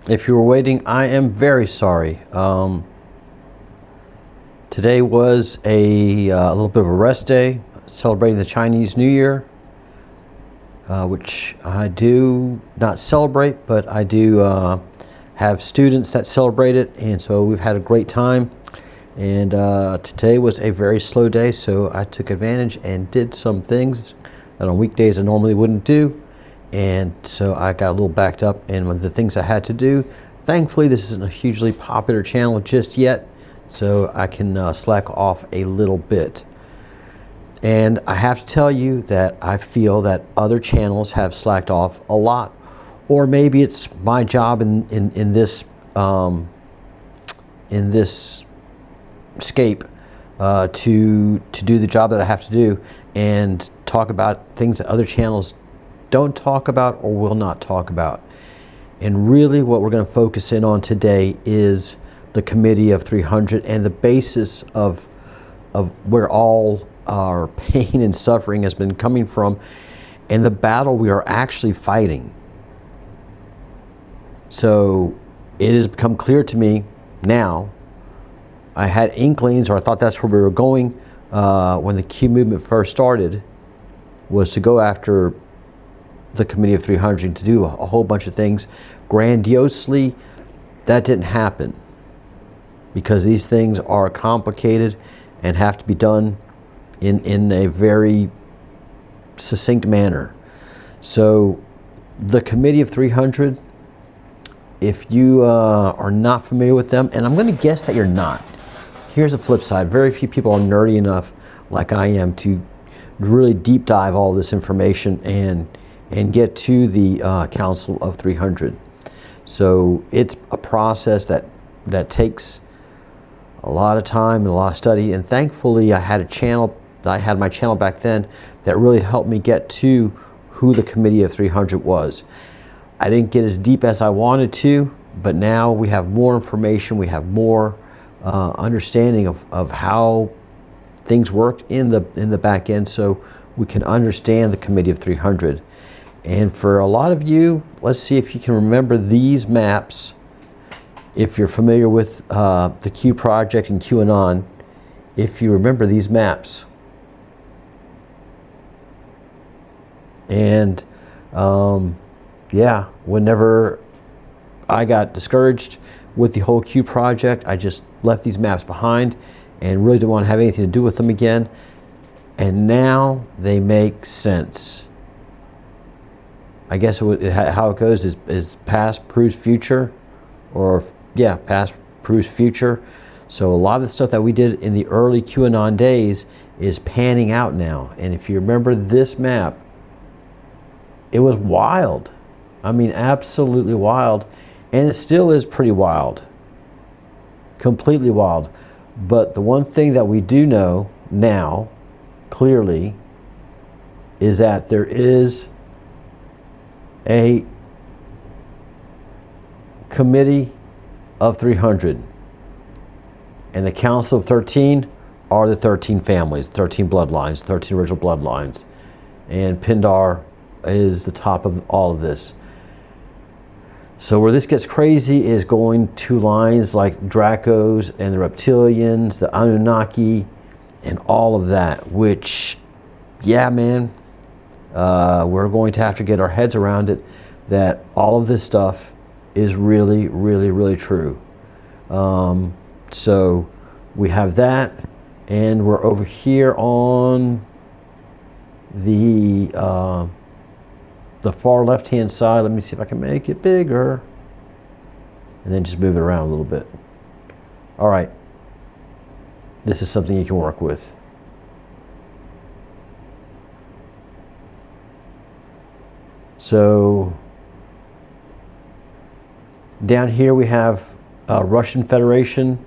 If you were waiting, I am very sorry. Today was a little bit of a rest day, celebrating the Chinese New Year, which I do not celebrate, but I do have students that celebrate it, and so we've had a great time. And today was a very slow day, so I took advantage and did some things that on weekdays I normally wouldn't do. And so I got a little backed up in the things I had to do. Thankfully, this isn't a hugely popular channel just yet, so I can slack off a little bit. And I have to tell you that I feel that other channels have slacked off a lot. Or maybe it's my job in this scape to do the job that I have to do and talk about things that other channels don't talk about or will not talk about. And really what we're going to focus in on today is the Committee of 300 and the basis of where all our pain and suffering has been coming from and the battle we are actually fighting. So it has become clear to me now. I had inklings, or I thought that's where we were going when the Q movement first started, was to go after the Committee of 300 to do a whole bunch of things grandiosely. That didn't happen because these things are complicated and have to be done in a very succinct manner. So the Committee of 300, if you are not familiar with them, and I'm going to guess that you're not. Here's the flip side. Very few people are nerdy enough like I am to really deep dive all this information and get to the Council of 300. So it's a process that takes a lot of time and a lot of study. And thankfully, I had my channel back then that really helped me get to who the Committee of 300 was. I didn't get as deep as I wanted to, but now we have more information. We have more understanding of how things worked in the back end, so we can understand the Committee of 300. And for a lot of you, let's see if you can remember these maps. If you're familiar with the Q Project and QAnon, if you remember these maps. And yeah, whenever I got discouraged with the whole Q Project, I just left these maps behind and really didn't want to have anything to do with them again. And now they make sense. I guess how it goes is past proves future, or yeah, past proves future. So a lot of the stuff that we did in the early QAnon days is panning out now. And if you remember this map, it was wild. I mean, absolutely wild. And it still is pretty wild. Completely wild. But the one thing that we do know now, clearly, is that there is a Committee of 300. And the Council of 13 are the 13 families, 13 bloodlines, 13 original bloodlines. And Pindar is the top of all of this. So where this gets crazy is going to lines like Dracos and the Reptilians, the Anunnaki, and all of that, which, yeah, man, we're going to have to get our heads around it, that all of this stuff is really, really, really true. So we have that, and we're over here on the far left-hand side. Let me see if I can make it bigger. And then just move it around a little bit. All right. This is something you can work with. So down here we have Russian Federation.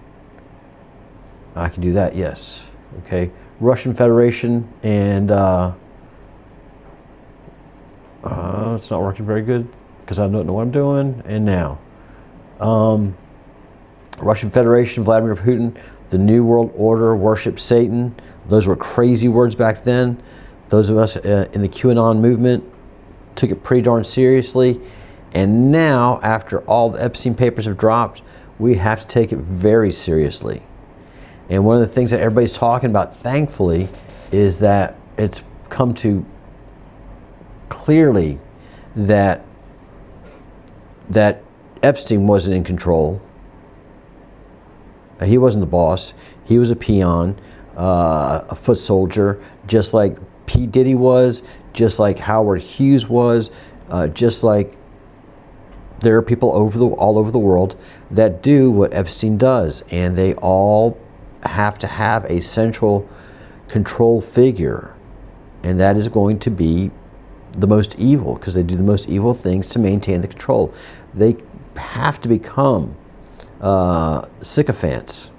I can do that, yes. Okay. Russian Federation, and it's not working very good because I don't know what I'm doing. And now, Russian Federation, Vladimir Putin, the New World Order, worship Satan. Those were crazy words back then. Those of us in the QAnon movement took it pretty darn seriously, And now, after all the Epstein papers have dropped, we have to take it very seriously. And one of the things that everybody's talking about, thankfully, is that it's come to clearly that Epstein wasn't in control. He wasn't the boss. He was a peon, a foot soldier, just like P. Diddy was, just like Howard Hughes was, just like there are people all over the world that do what Epstein does, and they all have to have a central control figure, and that is going to be the most evil, because they do the most evil things to maintain the control. They have to become sycophants,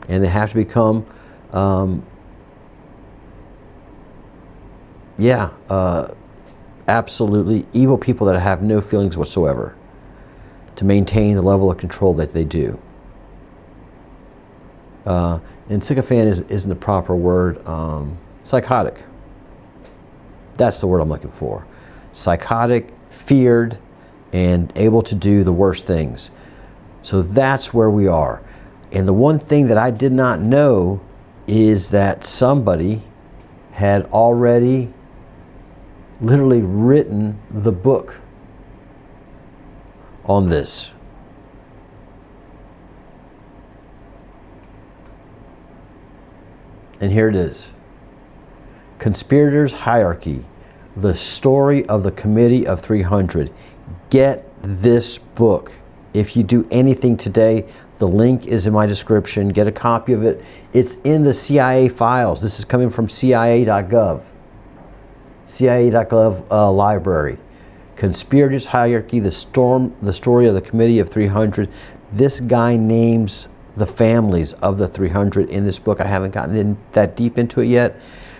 and they have to become absolutely evil people that have no feelings whatsoever to maintain the level of control that they do. And sycophant isn't the proper word. Psychotic. That's the word I'm looking for. Psychotic, feared, and able to do the worst things. So that's where we are. And the one thing that I did not know is that somebody had already literally written the book on this. And here it is. Conspirators' Hierarchy, the story of the Committee of 300. Get this book. If you do anything today, the link is in my description. Get a copy of it. It's in the CIA files. This is coming from CIA.gov. CIA.gov library. Conspirators' Hierarchy, the story of the Committee of 300. This guy names the families of the 300 in this book. I haven't gotten that deep into it yet.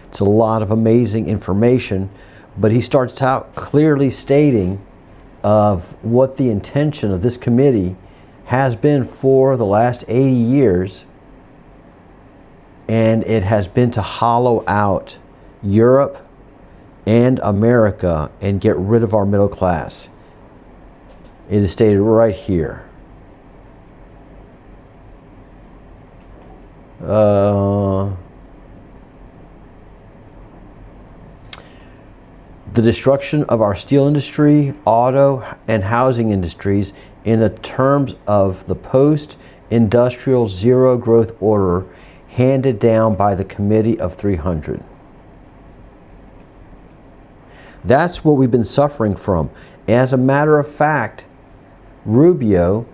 It's a lot of amazing information, but he starts out clearly stating of what the intention of this committee has been for the last 80 years, and it has been to hollow out Europe and America and get rid of our middle class. It is stated right here. The destruction of our steel industry, auto, and housing industries in the terms of the post-industrial zero-growth order handed down by the Committee of 300. That's what we've been suffering from. As a matter of fact, Rubio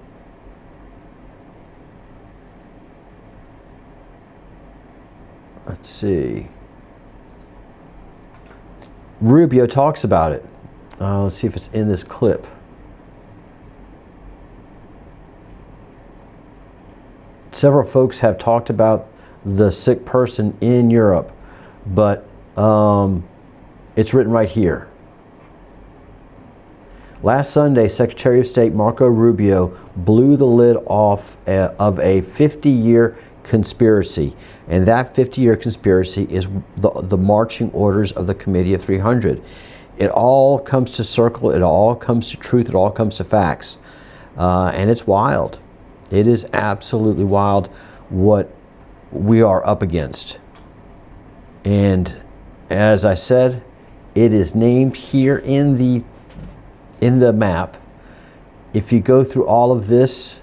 let's see. Rubio talks about it. Let's see if it's in this clip. Several folks have talked about the sick person in Europe, but it's written right here. Last Sunday, Secretary of State Marco Rubio blew the lid off of a 50-year conspiracy, and that 50-year conspiracy is the marching orders of the Committee of 300. It all comes to circle, it all comes to truth, it all comes to facts, and it's wild. It is absolutely wild what we are up against. And as I said, it is named here in the map. If you go through all of this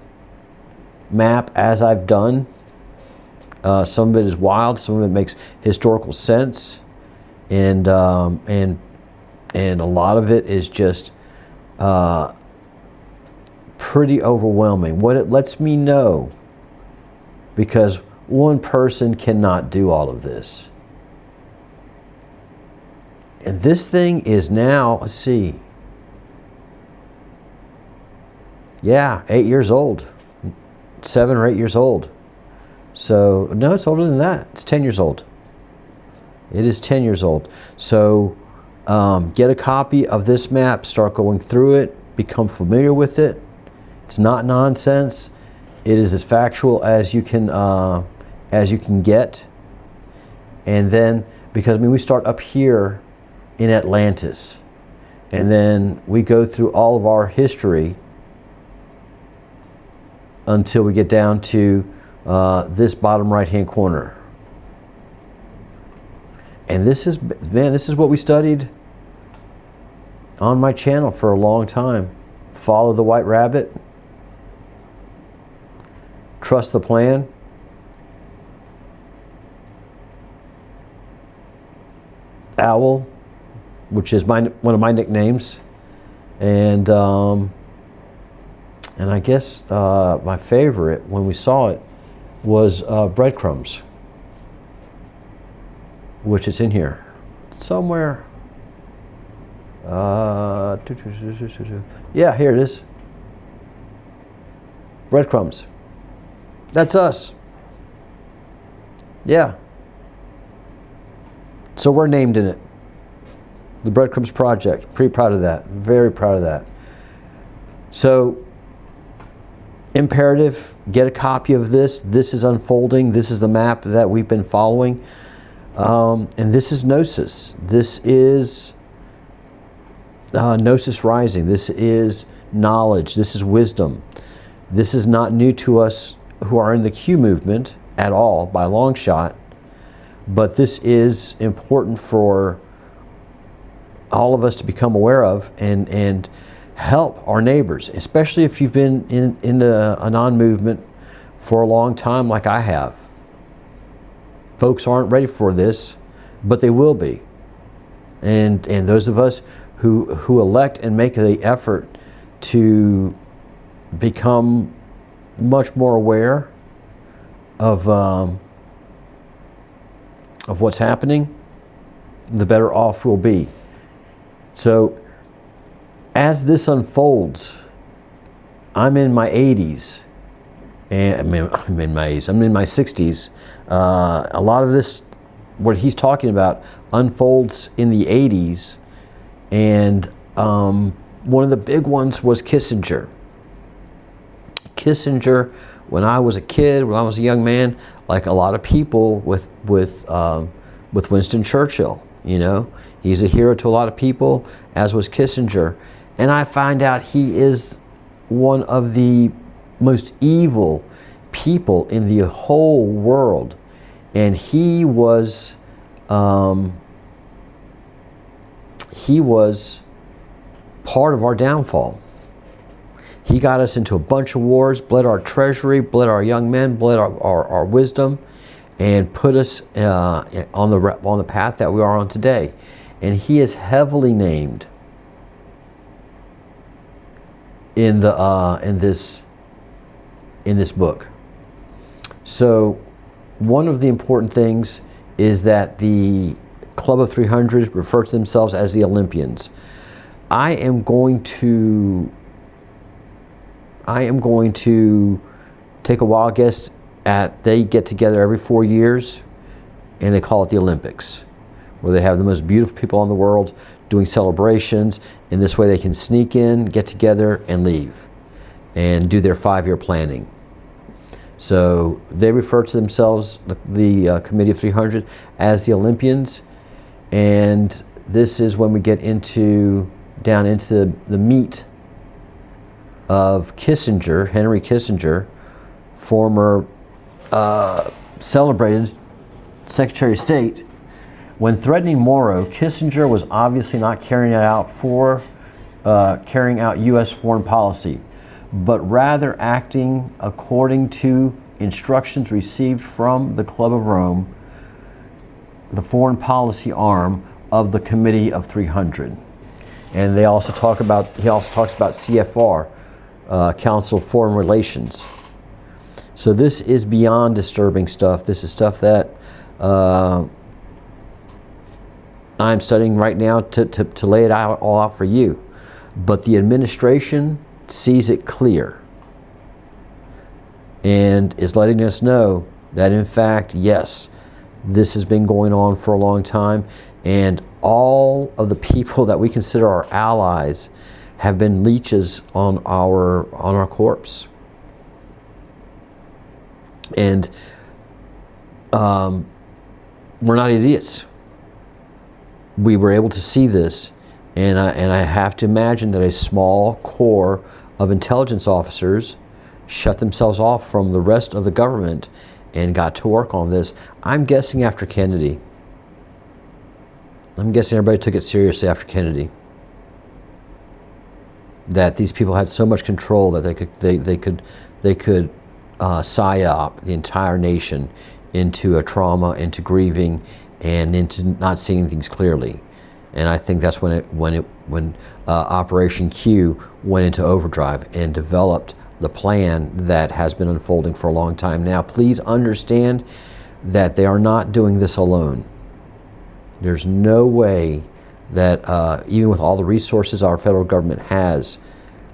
map as I've done, some of it is wild, some of it makes historical sense, and a lot of it is just pretty overwhelming. What it lets me know, because one person cannot do all of this. And this thing is now, let's see, yeah, 8 years old, 7 or 8 years old. So, no, it's older than that. It's 10 years old. It is 10 years old. So, get a copy of this map, start going through it, become familiar with it. It's not nonsense. It is as factual as you can get. And then, because I mean, we start up here in Atlantis, And then we go through all of our history until we get down to this bottom right-hand corner. And this is, man, this is what we studied on my channel for a long time. Follow the white rabbit. Trust the plan. Owl, which is one of my nicknames. And I guess my favorite when we saw it was breadcrumbs, which is in here somewhere. Yeah, here it is. Breadcrumbs. That's us. Yeah. So we're named in it. The Breadcrumbs Project. Pretty proud of that. Very proud of that. So, imperative, get a copy of this. This is unfolding. This is the map that we've been following. And this is Gnosis. This is Gnosis Rising. This is knowledge. This is wisdom. This is not new to us who are in the Q movement at all, by a long shot. But this is important for all of us to become aware of and help our neighbors, especially if you've been in the Anon movement for a long time like I have. Folks aren't ready for this, but they will be. And those of us who elect and make the effort to become much more aware of what's happening, the better off we'll be. So as this unfolds, I'm in my 80s, and I'm in my 60s. A lot of this, what he's talking about, unfolds in the 80s, and one of the big ones was Kissinger. Kissinger, when I was a kid, when I was a young man, like a lot of people with Winston Churchill, you know, he's a hero to a lot of people, as was Kissinger. And I find out he is one of the most evil people in the whole world. And he was part of our downfall. He got us into a bunch of wars, bled our treasury, bled our young men, bled our wisdom, and put us on the path that we are on today. And he is heavily named in this book. So one of the important things is that the Club of 300 refer to themselves as the Olympians. I am going to take a wild guess at, they get together every 4 years and they call it the Olympics, where they have the most beautiful people in the world doing celebrations. In this way they can sneak in, get together, and leave and do their 5-year planning. So they refer to themselves, the Committee of 300, as the Olympians. And this is when we get down into the meat of Kissinger, Henry Kissinger, former celebrated Secretary of State. When threatening Morrow, Kissinger was obviously not carrying out U.S. foreign policy, but rather acting according to instructions received from the Club of Rome, the foreign policy arm of the Committee of 300. And he also talks about CFR, Council of Foreign Relations. So this is beyond disturbing stuff. This is stuff that I'm studying right now to lay it all out for you. But the administration sees it clear and is letting us know that, in fact, yes, this has been going on for a long time, and all of the people that we consider our allies have been leeches on our corpse. And we're not idiots. We were able to see this, And I have to imagine that a small core of intelligence officers shut themselves off from the rest of the government and got to work on this. I'm guessing after Kennedy. I'm guessing everybody took it seriously after Kennedy. That these people had so much control that they could psyop the entire nation into a trauma, into grieving, and into not seeing things clearly. And I think that's when Operation Q went into overdrive and developed the plan that has been unfolding for a long time now. Please understand that they are not doing this alone. There's no way that even with all the resources our federal government has,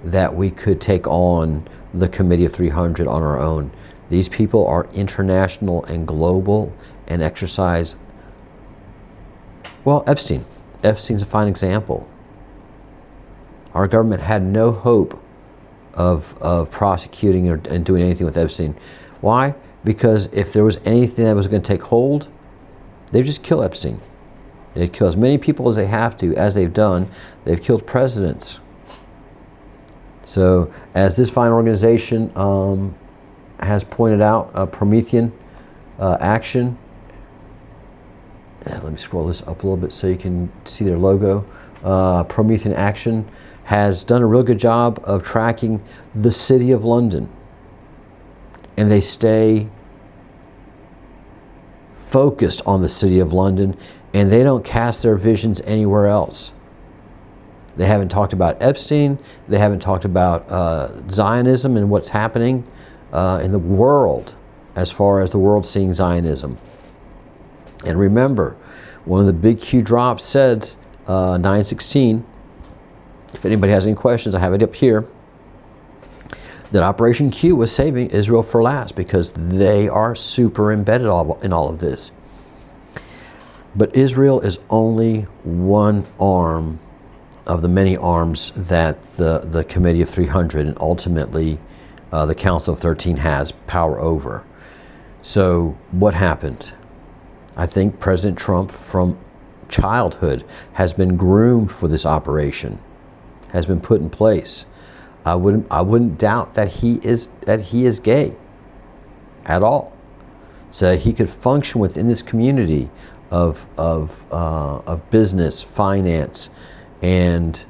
that we could take on the Committee of 300 on our own. These people are international and global and exercise. Well, Epstein's a fine example. Our government had no hope of prosecuting and doing anything with Epstein. Why? Because if there was anything that was going to take hold, they'd just kill Epstein. They'd kill as many people as they have to, as they've done. They've killed presidents. So, as this fine organization has pointed out, Promethean Action. Let me scroll this up a little bit so you can see their logo. Promethean Action has done a real good job of tracking the City of London. And they stay focused on the City of London, and they don't cast their visions anywhere else. They haven't talked about Epstein. They haven't talked about Zionism and what's happening in the world as far as the world seeing Zionism. And remember, one of the big Q drops said, 9/16, if anybody has any questions, I have it up here, that Operation Q was saving Israel for last because they are super embedded in all of this. But Israel is only one arm of the many arms that the Committee of 300 and ultimately the Council of 13 has power over. So what happened? I think President Trump from childhood has been groomed for this operation, has been put in place. I wouldn't doubt that he is gay at all. So he could function within this community of business, finance, and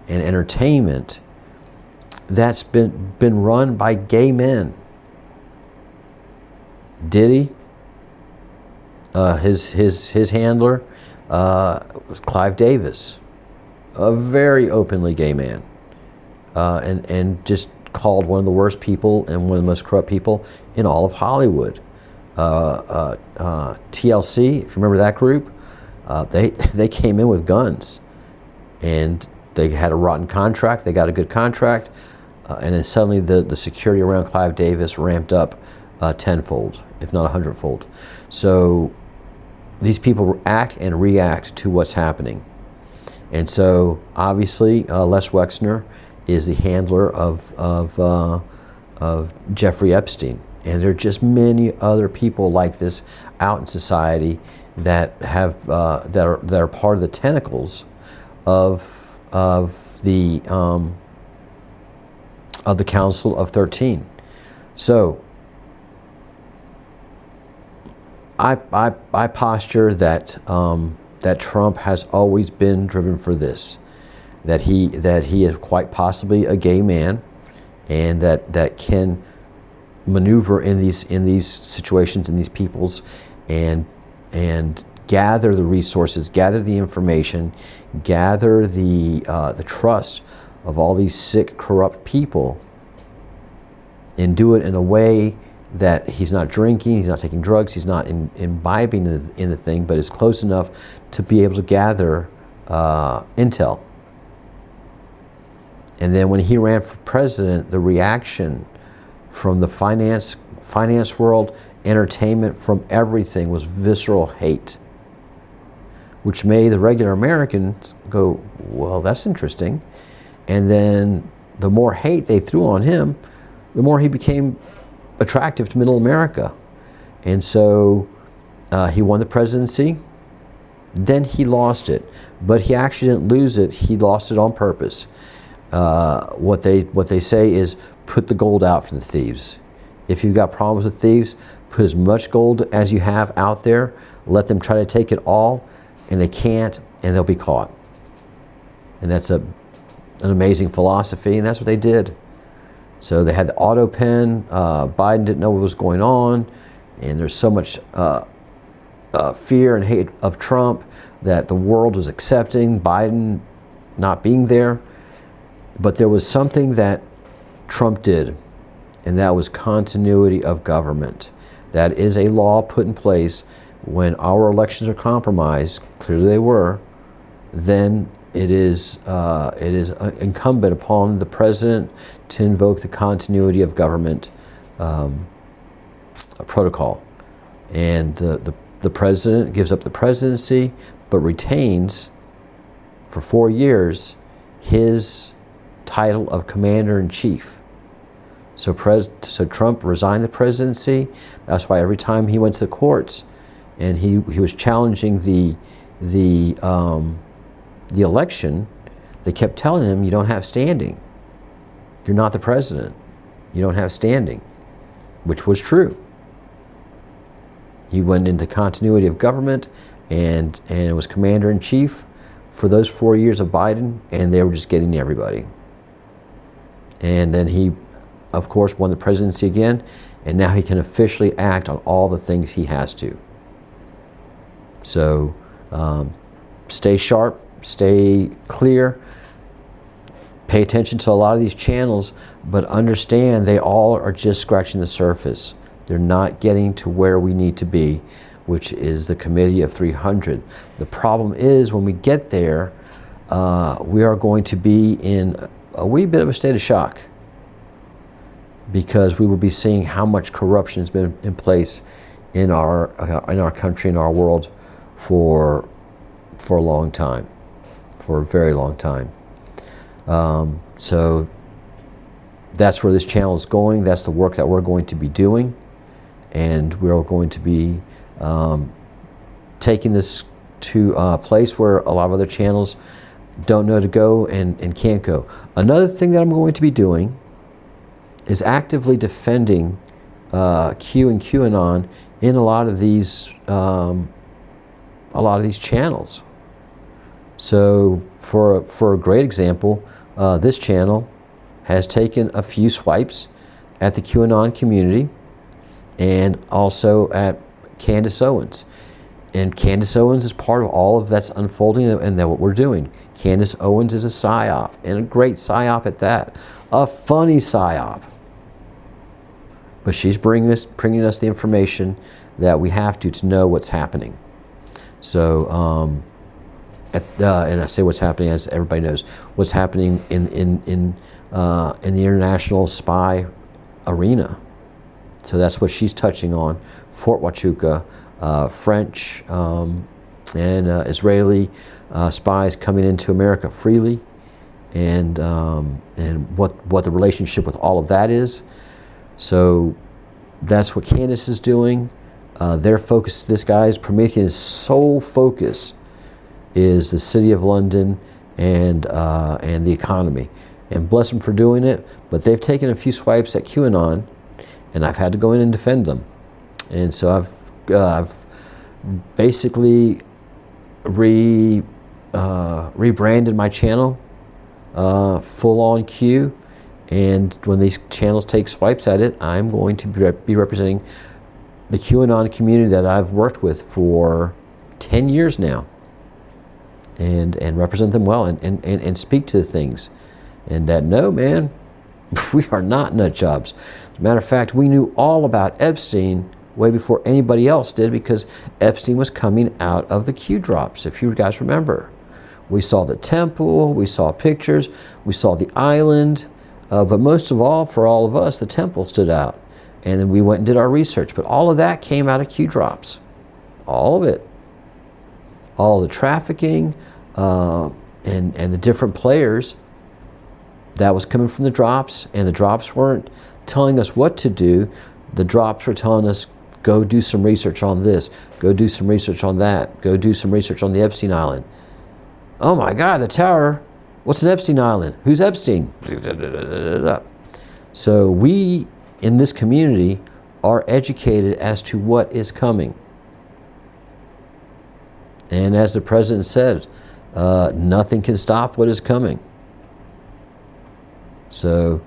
entertainment that's been run by gay men. Diddy, his handler was Clive Davis, a very openly gay man, and just called one of the worst people and one of the most corrupt people in all of Hollywood. TLC, if you remember that group, they came in with guns, and they had a rotten contract. They got a good contract, and then suddenly the security around Clive Davis ramped up tenfold, if not 100-fold. So these people act and react to what's happening. And so obviously Les Wexner is the handler of Jeffrey Epstein. And there are just many other people like this out in society that have that are part of the tentacles of the Council of 13. So I posture that that Trump has always been driven for this, that he is quite possibly a gay man, and that can maneuver in these situations, in these peoples, and gather the resources, gather the information, gather the trust of all these sick, corrupt people, and do it in a way that he's not drinking, he's not taking drugs, he's not imbibing in the thing, but is close enough to be able to gather intel. And then when he ran for president, the reaction from the finance world, entertainment, from everything was visceral hate, which made the regular Americans go, well, that's interesting. And then the more hate they threw on him, the more he became attractive to middle America. And so he won the presidency. Then he lost it, but he actually didn't lose it. He lost it on purpose. What they say is put the gold out for the thieves. If you've got problems with thieves, put as much gold as you have out there. Let them try to take it all, and they can't, and they'll be caught. And that's an amazing philosophy, and that's what they did. So they had the auto pen. Biden didn't know what was going on, and there's so much fear and hate of Trump that the world was accepting Biden not being there. But there was something that Trump did, and that was continuity of government. That is a law put in place when our elections are compromised, clearly they were, then it is incumbent upon the president to invoke the continuity of government protocol. And the president gives up the presidency, but retains for 4 years his title of commander-in-chief. So Trump resigned the presidency. That's why every time he went to the courts and he was challenging the election, they kept telling him, you don't have standing. You're not the president. You don't have standing, which was true. He went into continuity of government and was commander-in-chief for those 4 years of Biden, and they were just getting everybody. And then he, of course, won the presidency again, and now he can officially act on all the things he has to. So stay sharp, stay clear, pay attention to a lot of these channels, but understand they all are just scratching the surface. They're not getting to where we need to be, which is the Committee of 300. The problem is when we get there, we are going to be in a wee bit of a state of shock, because we will be seeing how much corruption has been in place in our country, in our world, for a long time, for a very long time. So that's where this channel is going. That's the work that we're going to be doing, and we're going to be taking this to a place where a lot of other channels don't know to go and can't go. Another thing that I'm going to be doing is actively defending Q and QAnon in a lot of these channels. So for a great example, this channel has taken a few swipes at the QAnon community and also at Candace Owens. And Candace Owens is part of all of that's unfolding and that what we're doing. Candace Owens is a psyop, and a great psyop at that. A funny psyop. But she's bringing us the information that we have to know what's happening. So, and I say what's happening as everybody knows what's happening in the international spy arena. So that's what she's touching on. Fort Huachuca, French and Israeli spies coming into America freely, and what the relationship with all of that is. So that's what Candace is doing. Their focus, this guy's Promethean's sole focus is the City of London and the economy. And bless them for doing it, but they've taken a few swipes at QAnon, and I've had to go in and defend them. And so I've basically rebranded my channel full on Q, and when these channels take swipes at it, I'm going to be representing the QAnon community that I've worked with for 10 years now, and represent them well and speak to things. And that, no, man, we are not nut jobs. As a matter of fact, we knew all about Epstein way before anybody else did, because Epstein was coming out of the Q drops, if you guys remember. We saw the temple, we saw pictures, we saw the island, but most of all, for all of us, the temple stood out. And then we went and did our research. But all of that came out of Q drops. All of it. All the trafficking and the different players, that was coming from the drops, and the drops weren't telling us what to do. The drops were telling us, Go do some research on this. Go do some research on that. Go do some research on the Epstein Island. Oh my God, the tower. What's an Epstein Island? Who's Epstein? So we in this community are educated as to what is coming. And as the president said, nothing can stop what is coming. So,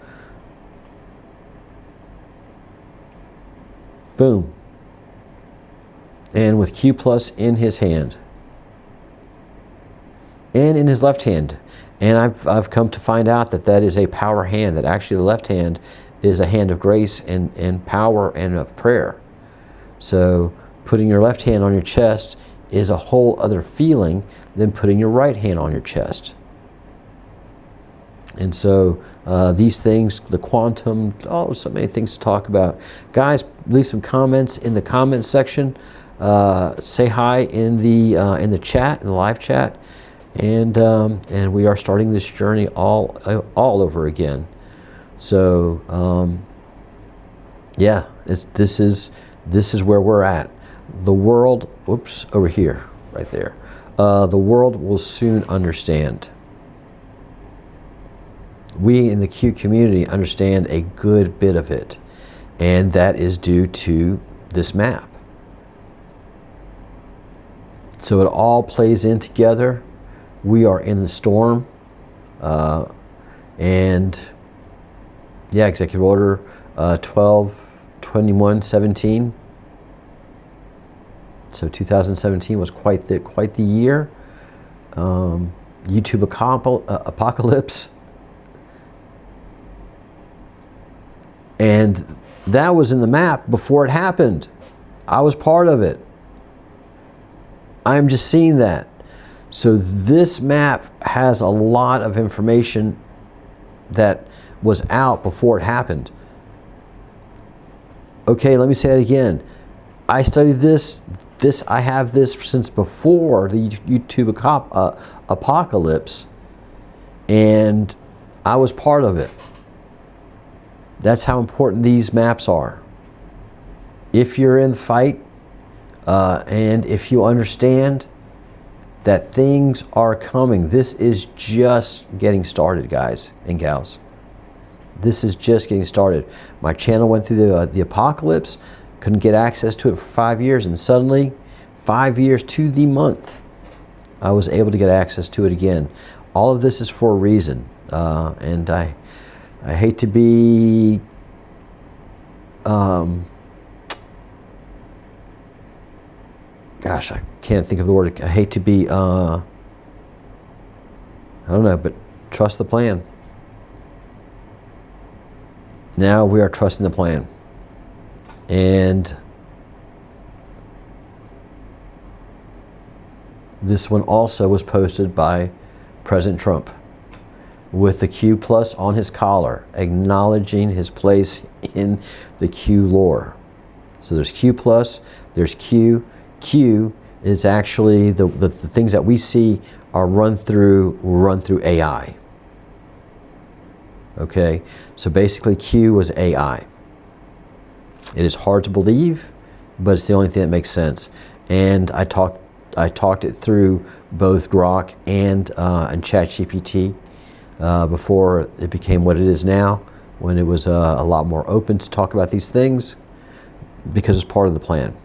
boom. And with Q plus in his hand. And in his left hand. And I've come to find out that that is a power hand, that actually the left hand is a hand of grace and power and of prayer. So putting your left hand on your chest is a whole other feeling than putting your right hand on your chest. And so these things, the quantum, so many things to talk about. Guys, leave some comments in the comments section. Say hi in the chat, in the live chat. And we are starting this journey all over again. So yeah, this is where we're at. The world, whoops, over here, right there. The world will soon understand. We in the Q community understand a good bit of it, and that is due to this map. So it all plays in together. We are in the storm, and yeah, Executive Order 12/21/17. So 2017 was quite the year. YouTube apocalypse, and that was in the map before it happened. I was part of it. I'm just seeing that. So this map has a lot of information that was out before it happened. Okay, let me say it again. I studied this. I have this since before the YouTube apocalypse, and I was part of it. That's how important these maps are. If you're in the fight, and if you understand that things are coming, this is just getting started, guys and gals. This is just getting started. My channel went through the apocalypse, couldn't get access to it for 5 years, and suddenly, 5 years to the month, I was able to get access to it again. All of this is for a reason, and I hate to be gosh, I can't think of the word. I hate to be I don't know, but trust the plan. Now we are trusting the plan. And this one also was posted by President Trump with the Q plus on his collar, acknowledging his place in the Q lore. So there's Q plus, there's Q. Q is actually the things that we see are run through AI. Okay, so basically Q was AI. It is hard to believe, but it's the only thing that makes sense. And I talked it through both Grok and ChatGPT before it became what it is now, when it was a lot more open to talk about these things, because it's part of the plan.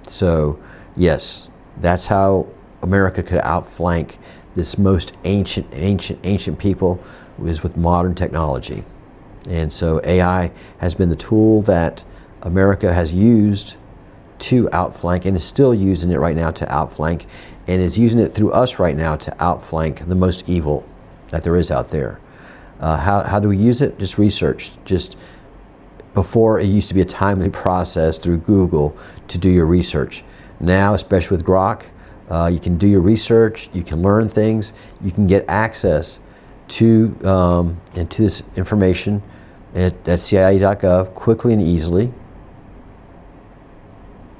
So yes, that's how America could outflank this most ancient people, is with modern technology. And so AI has been the tool that America has used to outflank, and is still using it right now to outflank, and is using it through us right now to outflank the most evil that there is out there. How do we use it? Just research. Just before, it used to be a timely process through Google to do your research. Now, especially with Grok, you can do your research, you can learn things, you can get access to this information at CIA.gov quickly and easily,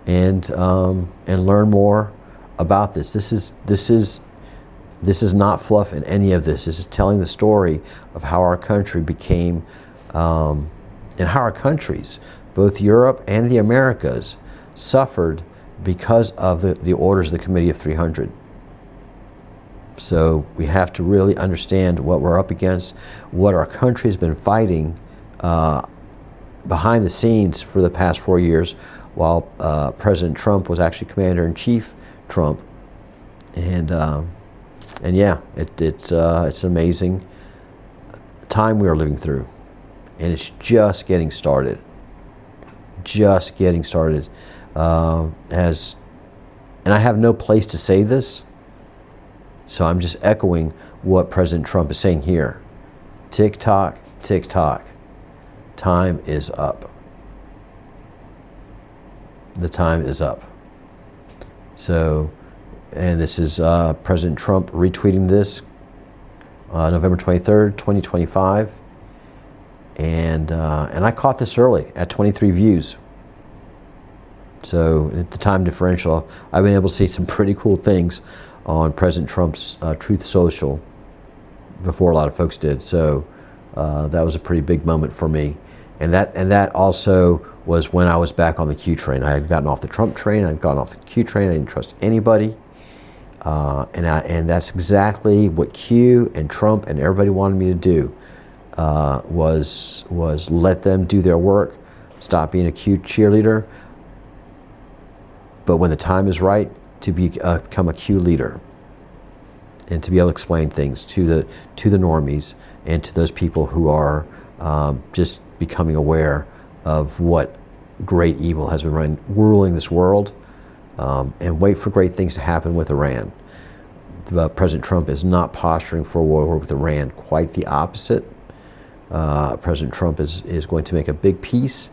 and learn more about this. This is not fluff in any of this. This is telling the story of how our country became, and how our countries, both Europe and the Americas, suffered because of the orders of the Committee of 300. So we have to really understand what we're up against, what our country has been fighting behind the scenes for the past 4 years, while President Trump was actually Commander-in-Chief Trump. And yeah, it's an amazing time we are living through, and it's just getting started. Just getting started. And I have no place to say this, so I'm just echoing what President Trump is saying here. Tick tock, tick tock. Time is up. The time is up. So, and this is President Trump retweeting this November 23rd, 2025. And I caught this early at 23 views. So at the time differential, I've been able to see some pretty cool things on President Trump's Truth Social before a lot of folks did. So that was a pretty big moment for me. And that also was when I was back on the Q train. I had gotten off the Trump train, I'd gotten off the Q train, I didn't trust anybody. And that's exactly what Q and Trump and everybody wanted me to do, was let them do their work, stop being a Q cheerleader, but when the time is right, to become a Q leader, and to be able to explain things to the normies and to those people who are just becoming aware of what great evil has been ruling this world, and wait for great things to happen with Iran. President Trump is not posturing for a war with Iran. Quite the opposite. President Trump is going to make a big peace,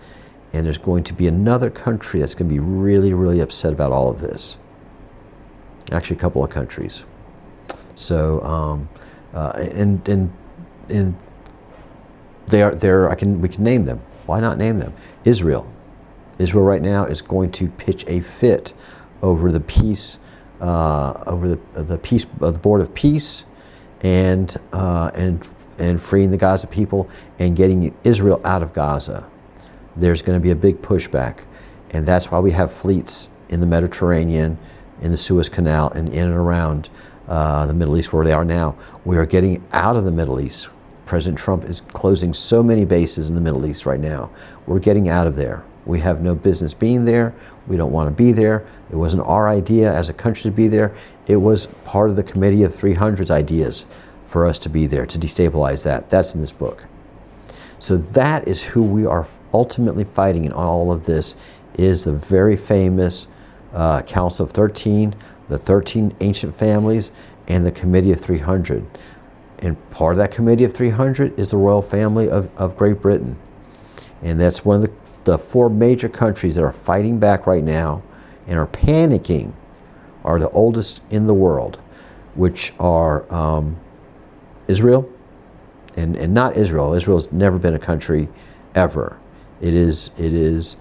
and there's going to be another country that's going to be really, really upset about all of this. Actually, a couple of countries. So, and they are. We can name them. Why not name them? Israel. Israel right now is going to pitch a fit over the peace, over the Board of Peace, and freeing the Gaza people and getting Israel out of Gaza. There's going to be a big pushback, and that's why we have fleets in the Mediterranean, in the Suez Canal, and in and around the Middle East where they are now. We are getting out of the Middle East. President Trump is closing so many bases in the Middle East right now. We're getting out of there. We have no business being there. We don't want to be there. It wasn't our idea as a country to be there. It was part of the Committee of 300's ideas for us to be there, to destabilize that. That's in this book. So that is who we are ultimately fighting in all of this, is the very famous Council of 13, the 13 ancient families, and the Committee of 300. And part of that Committee of 300 is the royal family of Great Britain. And that's one of the four major countries that are fighting back right now and are panicking, are the oldest in the world, which are Israel, and not Israel. Israel's never been a country ever. It is the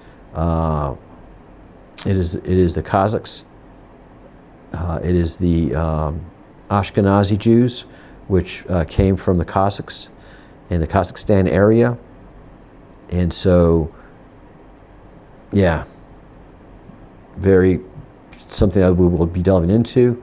Kazakhs. It is the Ashkenazi Jews, which came from the Kazakhs and the Kazakhstan area. And so, yeah, something that we will be delving into.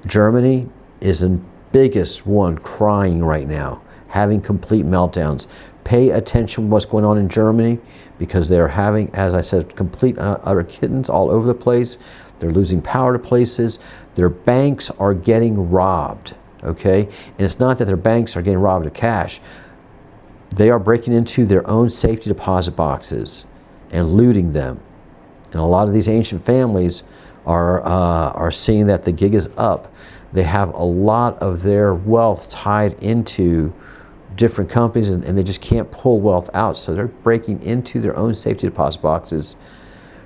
Germany is the biggest one crying right now, having complete meltdowns. Pay attention to what's going on in Germany, because they're having, as I said, complete utter kittens all over the place. They're losing power to places. Their banks are getting robbed, okay? And it's not that their banks are getting robbed of cash. They are breaking into their own safety deposit boxes and looting them. And a lot of these ancient families are seeing that the gig is up. They have a lot of their wealth tied into different companies, and they just can't pull wealth out. So they're breaking into their own safety deposit boxes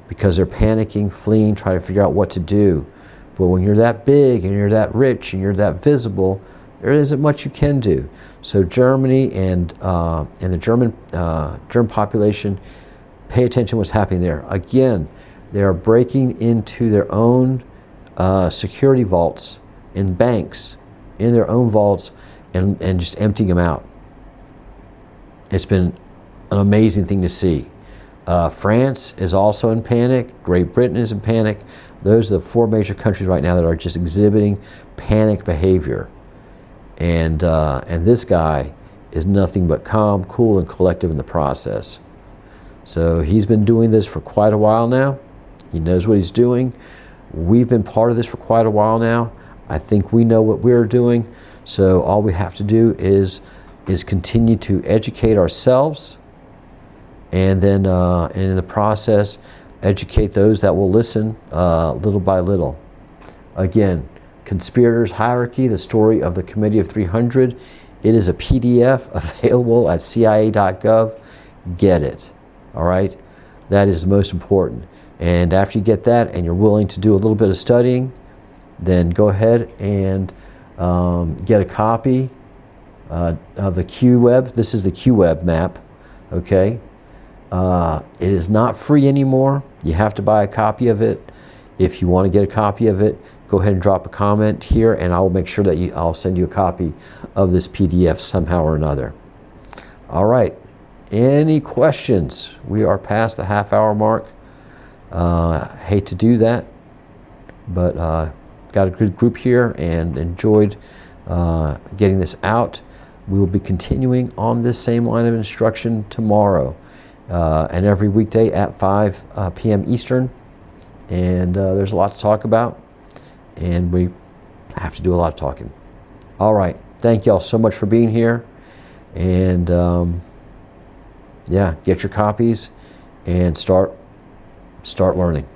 because they're panicking, fleeing, trying to figure out what to do. But when you're that big and you're that rich and you're that visible, there isn't much you can do. So Germany and the German population, pay attention to what's happening there. Again, they are breaking into their own security vaults in banks, in their own vaults, and just emptying them out. It's been an amazing thing to see. France is also in panic. Great Britain is in panic. Those are the 4 major countries right now that are just exhibiting panic behavior. And this guy is nothing but calm, cool, and collective in the process. So he's been doing this for quite a while now. He knows what he's doing. We've been part of this for quite a while now. I think we know what we're doing. So all we have to do is continue to educate ourselves, and then and in the process, educate those that will listen little by little. Again, Conspirators Hierarchy, the story of the Committee of 300. It is a PDF available at CIA.gov. Get it. All right? That is the most important. And after you get that and you're willing to do a little bit of studying, then go ahead and get a copy of the QWeb. This is the QWeb map, okay? It is not free anymore. You have to buy a copy of it. If you want to get a copy of it, go ahead and drop a comment here, and I'll make sure that I'll send you a copy of this PDF somehow or another. All right. Any questions? We are past the half-hour mark. Hate to do that, but got a good group here and enjoyed getting this out. We will be continuing on this same line of instruction tomorrow and every weekday at 5 p.m. Eastern. And there's a lot to talk about, and we have to do a lot of talking. All right. Thank you all so much for being here. And yeah, get your copies and start learning.